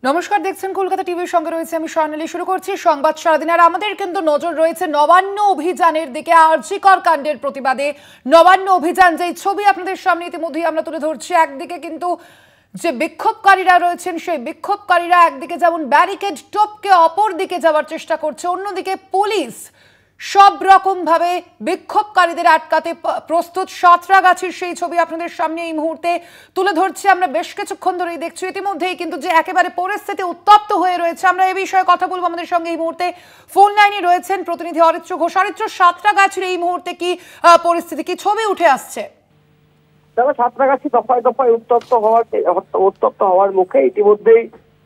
নমস্কার, দেখছেন কলকাতা টিভির সঙ্গে রয়েছে আমি স্বর্ণালী। শুরু করছি সংবাদ সারাদিন। আর আমাদের কিন্তু নজর রয়েছে নবান্ন অভিযানের দিকে। আরজি কর কাণ্ডের প্রতিবাদে নবান্ন অভিযান, যেই ছবি আপনাদের সামনে ইতিমধ্যেই আমরা তুলে ধরছি। একদিকে কিন্তু যে বিক্ষোভকারীরা রয়েছেন, সেই বিক্ষোভকারীরা একদিকে যেমন ব্যারিকেড টপকে অপর দিকে যাওয়ার চেষ্টা করছে, অন্যদিকে পুলিশ সব রকম ভাবে বিক্ষোভকারীদের আটকাতে প্রস্তুত। সাঁতরাগাছির সেই ছবি আপনাদের সামনে এই মুহূর্তে তুলে ধরছি আমরা, বেশ কিছুক্ষণ ধরেই দেখছি। ইতিমধ্যেই কিন্তু যে একেবারে পরিস্থিতি উত্তপ্ত হয়ে রয়েছে, আমরা এই বিষয়ে কথা বলবো। আমাদের সঙ্গে এই মুহূর্তে ফোন লাইনে রয়েছেন প্রতিনিধি অরিত্র ঘোষ। অরিত্র, সাঁতরাগাছির এই মুহূর্তে কি পরিস্থিতি, কি ছবি উঠে আসছে? সাঁতরাগাছি দফায় দফায় উত্তপ্ত হওয়ার মুখে ইতিমধ্যেই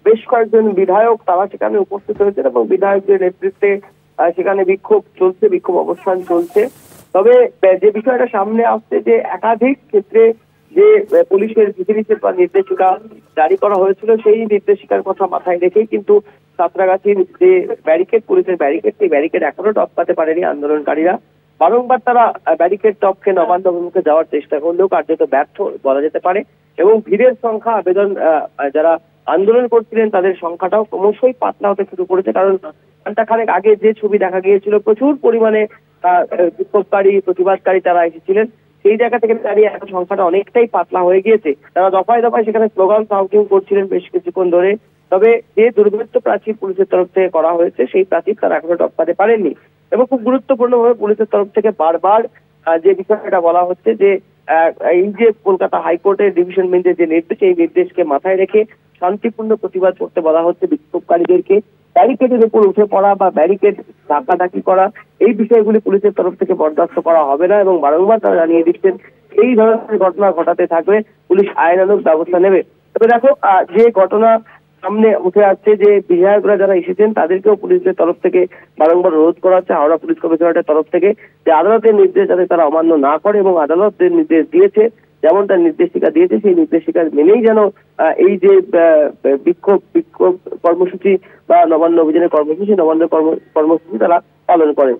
বেশ কয়েকজন বিধায়ক তারা সেখানে উপস্থিত হয়েছেন এবং বিধায়কদের নেতৃত্বে সেখানে বিক্ষোভ চলছে, বিক্ষোভ অবস্থান চলছে। তবে যে বিষয়টা সামনে আসছে যে একাধিক ক্ষেত্রে যে পুলিশের বিধিনিষেধ বা নির্দেশিকা জারি করা হয়েছিল, সেই নির্দেশিকার কথা মাথায় রেখেই কিন্তু সাঁতরাগাছির যে ব্যারিকেড, পুলিশের ব্যারিকেড, সেই ব্যারিকেড এখনো টপকাতে পারেনি আন্দোলনকারীরা। বারংবার তারা ব্যারিকেড টপকে নবান্ন অভিমুখে যাওয়ার চেষ্টা করলেও কার্যত ব্যর্থ বলা যেতে পারে। এবং ভিড়ের সংখ্যা, যারা আন্দোলন করছিলেন তাদের সংখ্যাটাও ক্রমশই পাতলা হতে শুরু করেছে। কারণ ঘন্টাখানেক আগে যে ছবি দেখা গিয়েছিল, প্রচুর পরিমাণে বিক্ষোভকারী, প্রতিবাদকারী তারা এসেছিলেন, সেই জায়গা থেকে দাঁড়িয়ে এখন সংখ্যাটা অনেকটাই পাতলা হয়ে গিয়েছে। তারা দফায় দফায় সেখানে স্লোগান সাউন্ডিং করছিলেন বেশ কিছুক্ষণ ধরে। তবে যে দুর্বৃত্ত প্রাচীর পুলিশের তরফ থেকে করা হয়েছে, সেই প্রাচীর তারা এখনো টপকাতে পারেননি। এবং খুব গুরুত্বপূর্ণভাবে পুলিশের তরফ থেকে বারবার যে বিষয়টা বলা হচ্ছে যে এই যে কলকাতা হাইকোর্টের ডিভিশন বেঞ্চের যে নির্দেশ, এই নির্দেশকে মাথায় রেখে শান্তিপূর্ণ প্রতিবাদ করতে বলা হচ্ছে বিক্ষোভকারীদেরকে। ব্যারিকেডের উপর উঠে পড়া বা ব্যারিকেড ধাক্কাধাক্কি করা, এই বিষয়গুলি পুলিশের তরফ থেকে বরদাস্ত করা হবে না এবং বারংবার তারা জানিয়ে দিচ্ছেন এই ধরনের ঘটনা ঘটাতে থাকলে পুলিশ আইনানুগ ব্যবস্থা নেবে। তবে দেখো, যে ঘটনা সামনে উঠে আসছে, যে বিধায়করা যারা এসেছেন তাদেরকেও পুলিশের তরফ থেকে বারংবার অনুরোধ করা হচ্ছে হাওড়া পুলিশ কমিশনারের তরফ থেকে, যে আদালতের নির্দেশ যাতে তারা অমান্য না করে এবং আদালতের নির্দেশ দিয়েছে, যেমন তার নির্দেশিকা দিয়েছে, সেই নির্দেশিকা মেনেই যেন এই যে বিক্ষোভ কর্মসূচি বা নবান্ন অভিযানের কর্মসূচি, নবান্ন কর্মসূচি তারা পালন করেন।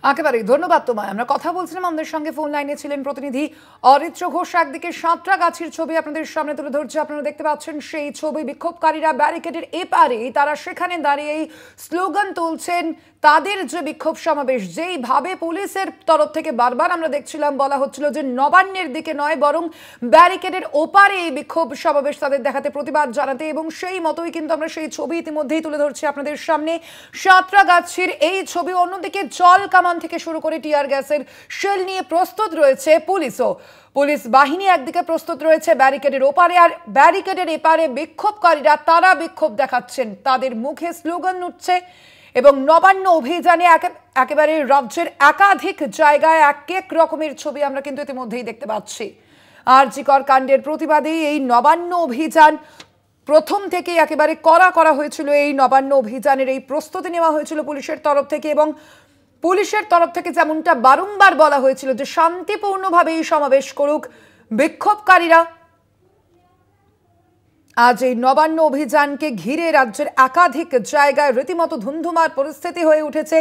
একেবারেই ধন্যবাদ তোমায়। আমরা কথা বলছিলাম, আমাদের সঙ্গে ফোন লাইনে ছিলেন প্রতিনিধি অরিত্র ঘোষ। একদিকে সাঁতরাগাছির ছবি আপনাদের সামনে তুলে ধরছে, আপনারা দেখতে পাচ্ছেন সেই ছবি। বিক্ষোভকারীরা ব্যারিকেডের এপারে তারা সেখানে দাঁড়িয়েই স্লোগান তুলছেন। তাদের যে বিক্ষোভ সমাবেশ, যেইভাবে পুলিশের তরফ থেকে বারবার আমরা দেখছিলাম বলা হচ্ছিল যে নবান্নের দিকে নয়, বরং ব্যারিকেডের ওপারে এই বিক্ষোভ সমাবেশ তাদের দেখাতে, প্রতিবাদ জানাতে, এবং সেই মতোই কিন্তু আমরা সেই ছবি ইতিমধ্যেই তুলে ধরছি আপনাদের সামনে। সাঁতরাগাছির এই ছবি। অন্যদিকে জল কামান থেকে শুরু করে টিয়ার গ্যাসের শেল নিয়ে প্রস্তুত রয়েছে পুলিশও। পুলিশ বাহিনী একদিকে প্রস্তুত রয়েছে ব্যারিকেডের ওপারে, আর ব্যারিকেডের এপারে বিক্ষোভকারীরা তারা বিক্ষোভ দেখাচ্ছেন, তাদের মুখে স্লোগান উঠছে। এবং নবান্ন অভিযানে একেবারে রাজ্যের একাধিক জায়গায় এক রকমের ছবি আমরা কিন্তু ইতিমধ্যেই দেখতে পাচ্ছি। আরজি কর কাণ্ডের প্রতিবাদে এই নবান্ন অভিযান প্রথম থেকে একেবারে করা হয়েছিল। এই নবান্ন অভিযানের এই প্রস্তুতি নেওয়া হয়েছিল পুলিশের তরফ থেকে, এবং পুলিশের তরফ থেকে যেমনটা বারংবার বলা হয়েছিল যে শান্তিপূর্ণভাবে এই সমাবেশ করুক বিক্ষোভকারীরা। আজ এই নবান্ন অভিযানকে ঘিরে রাজ্যের একাধিক জায়গায় রীতিমতো ধুন্ধুমার পরিস্থিতি হয়ে উঠেছে।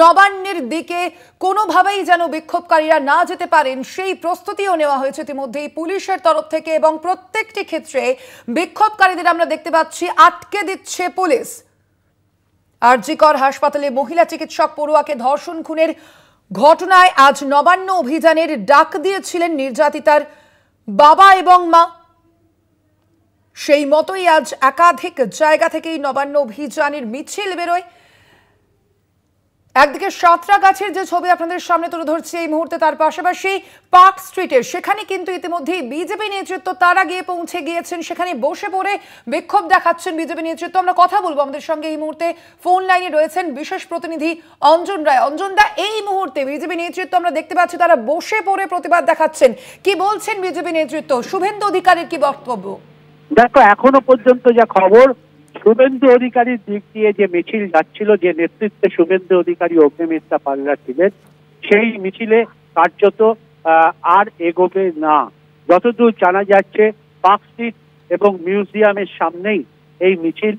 নবান্নের দিকে কোনোভাবেই যেন বিক্ষোভকারীরা না যেতে পারেন, সেই প্রস্তুতিও নেওয়া হয়েছে ইতিমধ্যেই পুলিশের তরফ থেকে। এবং প্রত্যেকটি ক্ষেত্রে বিক্ষোভকারীদের আমরা দেখতে পাচ্ছি আটকে দিচ্ছে পুলিশ। আরজি কর হাসপাতালে মহিলা চিকিৎসক পড়ুয়াকে ধর্ষণ খুনের ঘটনায় আজ নবান্ন অভিযানের ডাক দিয়েছিলেন নির্যাতিতার বাবা এবং মা। সেই মতোই আজ একাধিক জায়গা থেকেই নবান্ন অভিযানের মিছিল বেরোয়। একদিকে সাঁতরাগাছির যে ছবি আপনাদের সামনে তুলে ধরছে এই মুহূর্তে, তার পাশাপাশি পার্ক স্ট্রিটের সেখানে কিন্তু ইতিমধ্যেই বিজেপি নেতৃত্ব তারা গিয়ে পৌঁছে গিয়েছেন, সেখানে বসে পড়ে বিক্ষোভ দেখাচ্ছেন বিজেপি নেতৃত্ব। আমরা কথা বলবো, আমাদের সঙ্গে এই মুহূর্তে ফোন লাইনে রয়েছেন বিশেষ প্রতিনিধি অঞ্জন রায়। অঞ্জন দা, এই মুহূর্তে বিজেপি নেতৃত্ব আমরা দেখতে পাচ্ছি তারা বসে পড়ে প্রতিবাদ দেখাচ্ছেন, কি বলছেন বিজেপি নেতৃত্ব? শুভেন্দু অধিকারীর কি বক্তব্য? দেখো, এখনো পর্যন্ত যা খবর, শুভেন্দু অধিকারীর দিক দিয়ে যে মিছিল যাচ্ছিল, যে নেতৃত্বে শুভেন্দু অধিকারী অগ্নিমিত্রা পাল্লা ছিলেন, সেই মিছিলে কার্যত আর এগোবে না। যতদূর জানা যাচ্ছে পার্ক স্ট্রিট এবং মিউজিয়ামের সামনেই এই মিছিল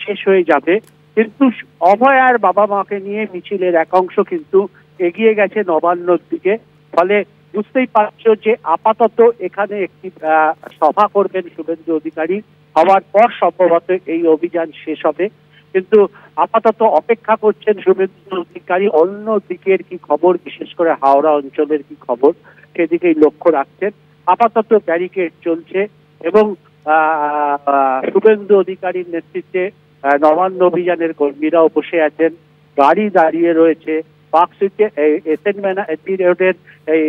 শেষ হয়ে যাবে। কিন্তু অভয়ার বাবা মাকে নিয়ে মিছিলের এক অংশ কিন্তু এগিয়ে গেছে নবান্নর দিকে। ফলে বুঝতেই পারছো যে আপাতত এখানে একটি সভা করবেন শুভেন্দু অধিকারী, হওয়ার পর সম্ভবত এই অভিযান শেষ হবে। কিন্তু আপাতত অপেক্ষা করছেন শুভেন্দু অধিকারী, অন্য দিকের কি খবর, বিশেষ করে হাওড়া অঞ্চলের কি খবর সেদিকেই লক্ষ্য রাখছেন। আপাতত ব্যারিকেড চলছে এবং শুভেন্দু অধিকারীর নেতৃত্বে নবান্ন অভিযানের কর্মীরাও বসে আছেন, গাড়ি দাঁড়িয়ে রয়েছে। পার্কস্ট্রিটে এসএন এমপি রোডের এই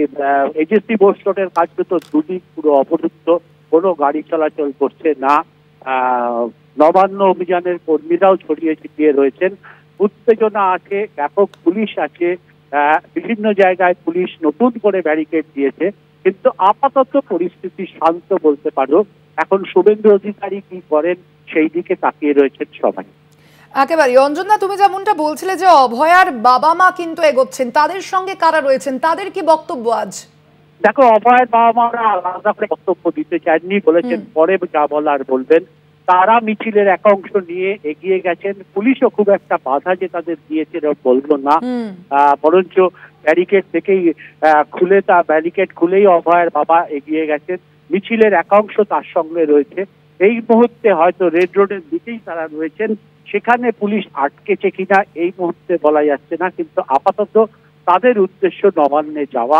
এজিসি বোস রোডের কার্যত দুদিক পুরো অবরুদ্ধ, কোনো গাড়ি চলাচল করছে না। নবান্ন অভিযানের কর্মীরাও ছড়িয়ে ছিটিয়ে রয়েছেন, উত্তেজনা আছে, ব্যাপক পুলিশ আছে, বিভিন্ন জায়গায় পুলিশ নতুন করে ব্যারিকেড দিয়েছে। কিন্তু আপাতত পরিস্থিতি শান্ত বলতে পারো। এখন শুভেন্দু অধিকারী কি করেন সেই দিকে তাকিয়ে রয়েছেন সবাই। একেবারে অঞ্জনা, তুমি যেমনটা বলছিলে যে অভয়ার বাবা মা কিন্তু এগোচ্ছেন, তাদের সঙ্গে কারা রয়েছেন, তাদের কি বক্তব্য আজ? দেখো, অভয়ের বাবা মারা আলাদা করে বক্তব্য দিতে চাননি, বলেছেন পরে যা বলার বলবেন। তারা মিছিলের এক অংশ নিয়ে এগিয়ে গেছেন, পুলিশও খুব একটা বাধা যে তাদের দিয়েছে বলবো না, বরঞ্চ ব্যারিকেড থেকেই ব্যারিকেড খুলেই অভয়ের বাবা এগিয়ে গেছেন। মিছিলের একাংশ তার সঙ্গে রয়েছে। এই মুহূর্তে হয়তো রেড রোডের দিকেই তারা রয়েছেন, সেখানে পুলিশ আটকেছে কিনা এই মুহূর্তে বলা যাচ্ছে না, কিন্তু আপাতত তাদের উদ্দেশ্য নবান্নে যাওয়া,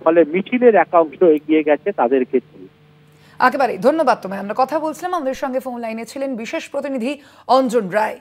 ফলে মিছিলের একাংশ এগিয়ে গেছে তাদেরকে নিয়ে। একেবারে ধন্যবাদ তোমায়। আমরা কথা বলছিলাম, আমাদের সঙ্গে ফোন লাইনে ছিলেন বিশেষ প্রতিনিধি অঞ্জন রায়।